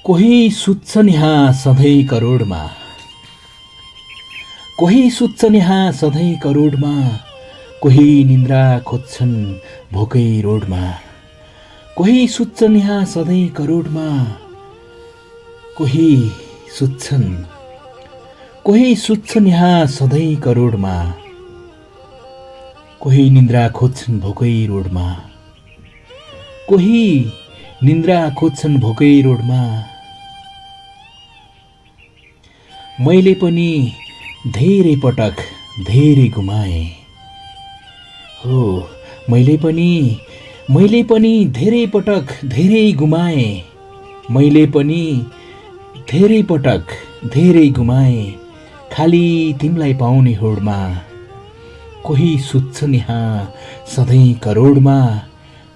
कोही सुत्छन् यहाँ सधैँ करोडमा, कोही सुत्छन् यहाँ सधैँ करोडमा, कोही निन्द्रा खोज्छन् भोकै रोडमा। कोही सुत्छन् यहाँ सधैँ करोडमा, कोही सुत्छन् यहाँ सधैँ करोडमा, कोही निन्द्रा खोज्छन् भोकै रोडमा। कोही निन्द्रा खोज्छन् भोकै रोडमा। मैले पनि धेरै पटक धेरै गुमाएँ हो, मैले पनि धेरै पटक धेरै गुमाएँ, मैले पनि धेरै पटक धेरै गुमाएँ, खाली तिमीलाई पाउने होडमा। कोही सुत्छन् यहाँ सधैँ करोडमा,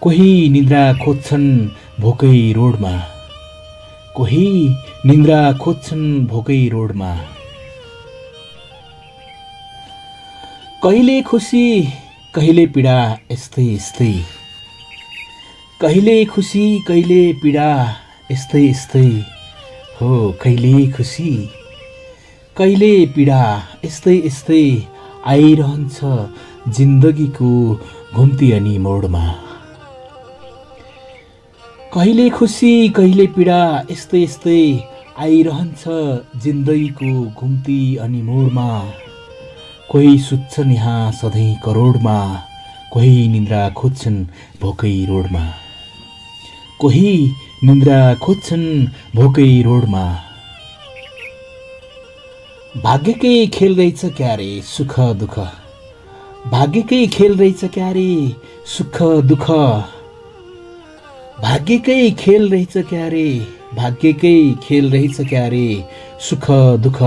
कोही निद्रा खोज्छन् भोकै रोडमा, कोही निन्द्रा खोज्छन् भोकै रोडमा। कहिले खुसी कहिले पीडा यस्तै यस्तै, कहिले खुसी कहिले पीडा यस्तै यस्तै हो, कहिले खुसी कहिले पीडा यस्तै यस्तै आइरहन्छ जिन्दगीको घुम्ती अनि मोडमा। कहिले खुसी कहिले पीडा यस्तै यस्तै आइरहन्छ जिन्दगीको घुम्ती अनि मोडमा। कोही सुत्छन् यहाँ सधैँ करोडमा, कोही निन्द्रा खोज्छन् भोकै रोडमा, कोही निन्द्रा खोज्छन् भोकै रोडमा। भाग्यकै खेल रहेछ क्यारे सुख दुःख, भाग्यकै खेल रहेछ क्यारे सुख दुःख, भाग्यकै खेल रहेछ क्यारे, भाग्यकै खेल रहेछ क्यारे सुख दुःख।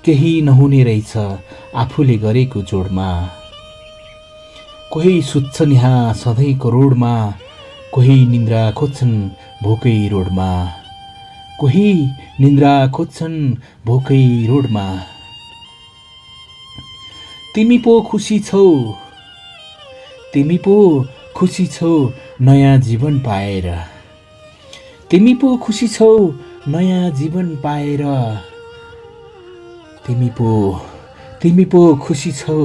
केही नहुने रहेछ आफूले गरेको जोडमा। कोही सुत्छन् यहाँ सधैँ करोडमा, कोही निन्द्रा खोज्छन् भोकै रोडमा, कोही निन्द्रा खोज्छन् भोकै रोडमा। तिमी पो खुसी छौ, तिमी पो खुसी छौ नयाँ जीवन पाएर, तिमी पो खुसी छौ नयाँ जीवन पाएर, तिमी पो खुसी छौ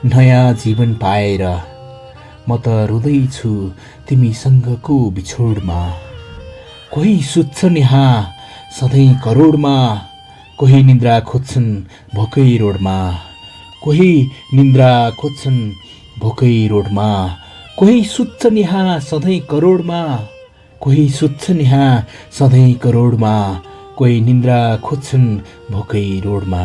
नयाँ जीवन पाएर। म त रुँदैछु तिमीसँगको बिछोडमा। कोही सुत्छन् यहाँ सधैँ करोडमा, कोही निन्द्रा खोज्छन् भोकै रोडमा, कोही निन्द्रा खोज्छन् भोकै रोडमा। कोही सुत्छन् यहाँ सधैँ करोडमा, कोही सुत्छन् यहाँ सधैँ करोडमा, कोही निन्द्रा खोज्छन् भोकै रोडमा।